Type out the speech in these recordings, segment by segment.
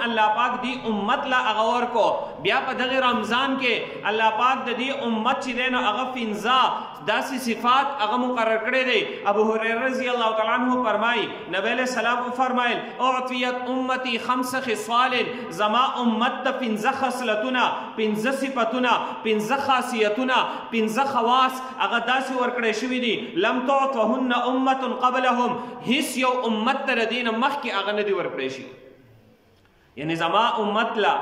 الله پاک دی امت لا اغور کو بیا په دغه رمضان کې الله پاک د دې امت چې دی نو هغه 15 داسې صفات هغه مقرر کړی دی. ابو هريره رضی الله تعالی عنہ فرمایي نبی علیہ السلام فرمایل اعطیت امتی 5 خصال، زما امت ته 15 خصلتونه، 15 صفاتونه، 15 خاصیتونه، 15 خواص هغه داسې ورکړی شوي دي لم تعطهن امه قبلهم، هیڅ یو امت تر دین مخکې هغه نه دي ورکړی شي. یعنی زما امت لا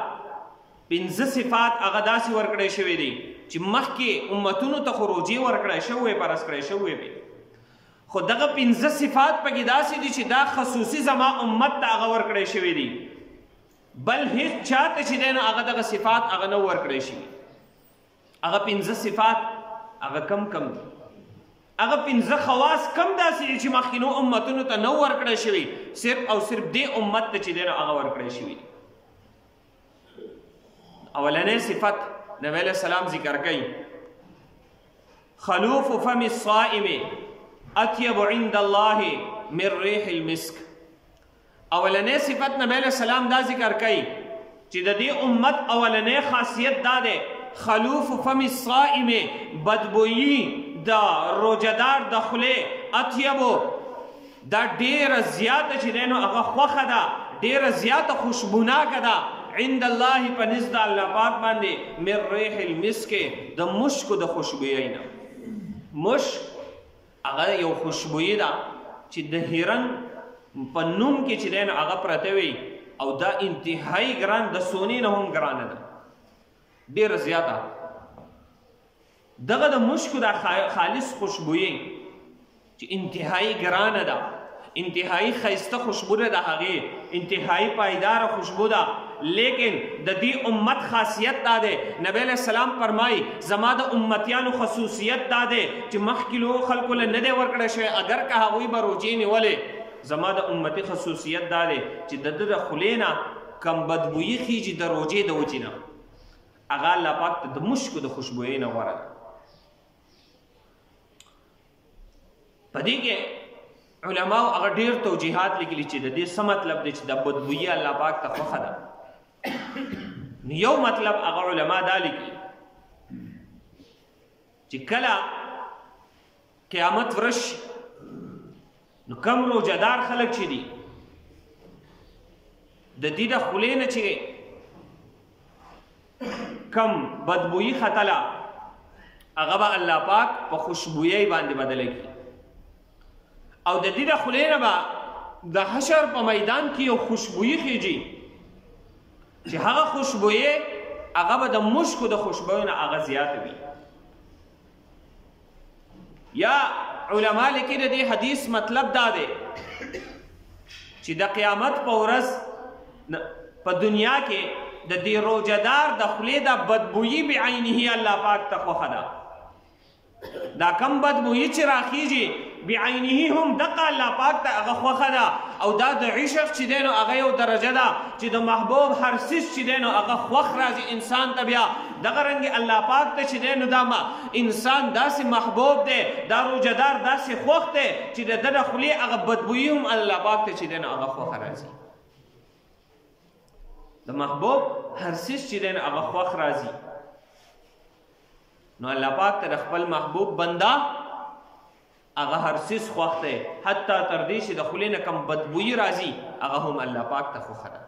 15 صفات هغه داسې ورکړی شوي دي چې مخکې امتونو ته خو روجې ورکړی شوی پرس کړی شوی وي، خو دغه 15 صفات پکې داسې دي چې دا خصوصي زما امت ته هغه ورکړی شوي دي، بل هیڅ چاته چې دی نو هغه دغه صفات هغه نه ورکړی شوي. هغه 15 صفات هغه کم کم دي، هغه 15 خواص کم داسې دي چې مخکینو امتونو ته نه ورکړی شوي، صرف او صرف دې امت ته چې دی نو هغه ورکړی شوي. اولنۍ صفت نبی علیہ السلام ذکر کوي خلوف فم الصائم اطیب عند الله من ریح المسک. اولنۍ صفت نبی علیہ السلام دا ذکر کوي چې د دې امت اولنۍ خاصیت دا ده خلوف فم الصائم، بدبویی دا روجدار د خولې، اطیبو دا ډیره زیاته چې دی نو هغه خوښه ده، ډیره زیاته خوشبوناکه ده عند الله په نزد الله پاک باندې من ریح المسک، د مشکو د خوشبویی نه. مشک هغه یو خوشبویی ده چې د هیرن په نوم کې چې دی نو هغه پرته وي او دا انتهایی ګران، د سونې نه هم ګرانه ده، ډیره زیاته. دغه د مشکو د خالص خوشبویی چې انتهایی ګرانه ده، انتهایی ښایسته خوشبو ده، د هغې انتهایی پایداره خوشبو ده. لیکن د دې امت خاصیت دا ده، نبی علیہ السلام فرمایي زما د امتیانو خصوصیت دا ده چې مخکې خلکو له نه دی ورکړی شوی، اگر که هغوی به روجې نیولې، زما د امتي خصوصیت دا ده چې د ده د خولې نه کم بدبویي خیږي د روجې د وجې نه، هغه الله پاک ته د مشکو د خوشبویۍ نه غوره ده. په دې کې علماو هغه ډېر توجیحات لیکلي چې د دې څه مطلب دی چې د بدبویي الله پاک ته خوښه ده. یو مطلب هغه علما دا لیکي چې کله قیامت ورش نو کم روجهدار خلک چې دي د دې د خولې نه چې کم بدبویي ختله هغه به الله پاک په خوشبویۍ باندې بدله کړي، او د دې د خولې نه به د حشر په میدان کې یو خوشبویي خیږي چې هغه خوشبویي هغه به د مشکو د خوشبویو نه هغه زیاته وي. یا علما لیکي د دې حدیث مطلب دا دی چې د قیامت په ورځ په دنیا کې د دې روجهدار د خولې د بدبویي بعینه الله پاک ته خوښه ده. دا کم بدبویي چې راخیږي بعینه هم دغه الله پاک ته هغه خوښه ده، او دا د عشق چې دی نو هغه یو درجه ده چې د محبوب هر څیز چې دی نو هغه خوښ راځي انسان ته. بیا دغه رنګې الله پاک ته چې دی نو دا انسان داسې محبوب دی، دا روجهدار داسې خوښ دی چې د ده د خولې هغه بدبویي هم الله پاک ته چې دی نو هغه خوښه راځي. د محبوب هر څیز چې دی نو هغه خوښ راځي، نو الله پاک ته د خپل محبوب بنده هغه هر څیز خوښ دی، حتی تر دې چې د خولې نه کم بدبویي راځي هغه هم الله پاک ته خوښه ده.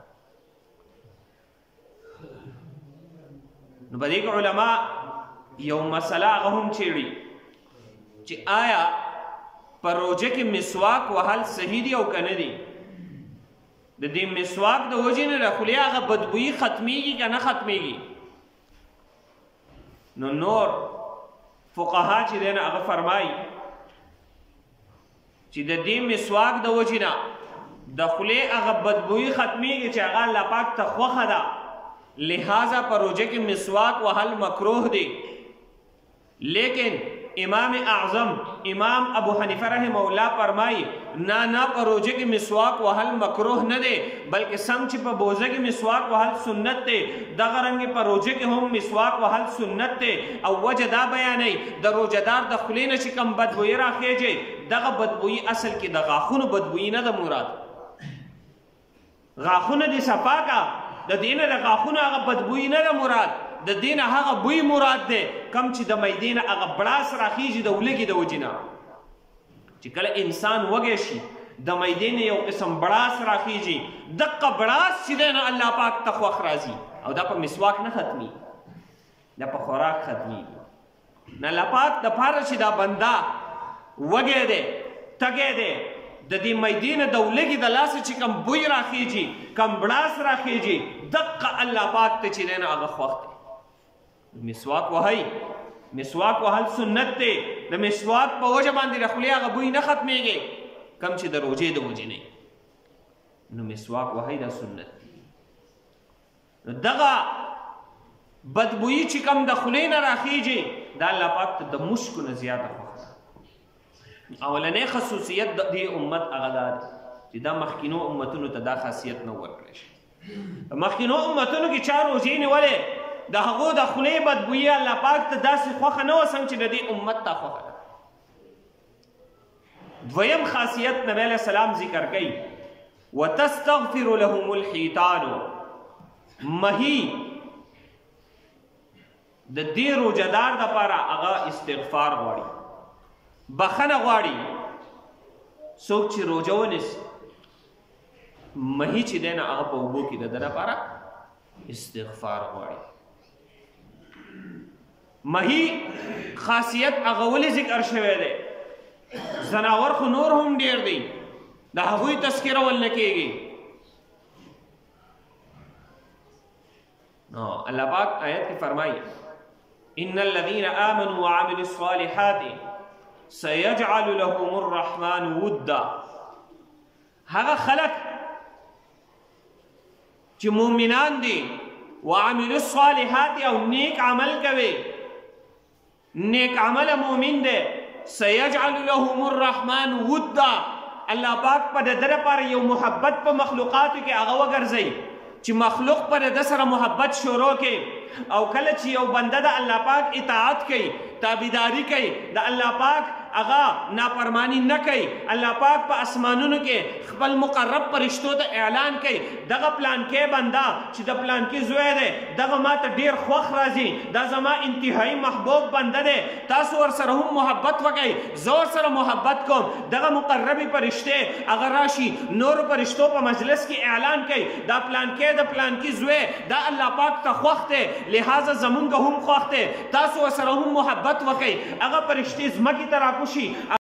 نو په دې کې علما یو مسله هغه هم چیړي چې آیا په روژه کې مسواک وهل صحیح دي او که نه دي؟ د دې مسواک د وجې نه د خولې هغه بدبویي ختمیږي که نه ختمیږي؟ نو نور فقها چې دی نو هغه فرمایي چې د دې مسواک د وجې نه د خولې هغه بدبویي ختمیږي چې هغه الله پاک ته خوښه ده، لہذا په روژه کې مسواک وهل مکروه دی. لیکن امام اعظم امام ابو حنیفه رحمه الله فرمایي نه په روژه کې مسواک وهل مکروه نه دی، بلکې څنګه چې په بوزه کې مسواک وهل سنت دی دغه رنګې په روژه کې هم مسواک وهل سنت دی. او وجه دا بیانوي د روژهدار د خولې نه چې کوم بدبویي راخیږي دغه بدبویي اصل کې د غاښونو بدبویي نه ده مراد، غاښونه دې صفا کا. د دې نه د غاښونو هغه بدبویي نه ده مراد، د دې نه هغه بوی مراد دی کم چې د معدې نه هغه بړاس راخیږي د ولږې د وجې نه. چې کله انسان وږی شي د معدې نه یو قسم بړاس راخیږي، دقه بړاس چې دی نه الله پاک ته خوښ راځي، او دا په مسواک نه ختمي، دا په خوراک ختمیږي. نه الله پاک د پاره چې دا بنده وږی دی تږی دی د دې معدې نه د ولږې د لاسه چې کم بوی راخیږي کم بړاس راخیږي دقه الله پاک ته چې دی نه هغه خوښ دی. مسواک وهئ، مسواک وهل سنت دی. د مسواک په وجه باندې د خولې هغه بوی نه ختمیږي کم چې د روژې د وجې نه، نو مسواک وهئ دا سنت دی. نو دغه بدبویي چې کم د خولې نه راخیږي دا الله پاک ته د مشکو نه زیاته خوښ ده. اولنی خصوصیت د دې امت هغه دا دی چې دا مخکینو امتونو ته دا خاصیت نه ورکړی شي. مخکینو امتونو کې چا روژې نیولې د هغو د خولې بدبویي الله پاک ته داسې خوښه نه وه څنګه چې د دې امت ته خوښه ده. دویم خاصیت نبی علیه السلام ذکر کوي وتستغفر لهم الحیتان. مهی د دې روژهدار دپاره هغه استغفار غواړي، بخنه غواړي. څوک چې روژه ونیسي مهی چې دی نه هغه په اوبو کې د ده دپاره استغفار غواړي. مهی خاصیت هغه ولې ذکر شوی دی؟ زناور خو نور هم ډیر دی، د هغوی تذکره ول نه کېږي. نو الله پاک آیت کې فرمایي ان الذين آمنوا وعملوا الصالحات سيجعل لهم الرحمن ودا. هغه خلق چې مؤمنان دي وعملوا الصالحات او نیک عمل کوي، نیک عمل مؤمن دی، سيجعل لهم الرحمن ودا. الله پاک په د ده لپاره یو محبت په مخلوقاتو کې هغه وګرځوي چې مخلوق پر د سره محبت شروع کوي. او کله چې یو بنده د الله پاک اطاعت کوي، تابعداري کوي، د الله پاک هغه نافرمانی نه کوي، الله پاک په اسمانونو کې خپل مقرب فرشتو ته اعلان کوي دغه پلانکې بنده چې د پلانکې زوی دی دغه ما ته ډېر خوښ راځي، دا زما انتهایی محبوب بنده دی، تاسو ورسره هم محبت وکئ، زه ورسره محبت کوم. دغه مقربې فرشتې هغه راشي نورو فرشتو په مجلس کې اعلان کوي دا پلانکې د پلانکې زوی دا الله پاک ته خوښ دی، لہذا زمونږ هم خوښ دی، تاسو ورسره هم محبت وکئ. هغه فرشتې ځمکې ته راکوشي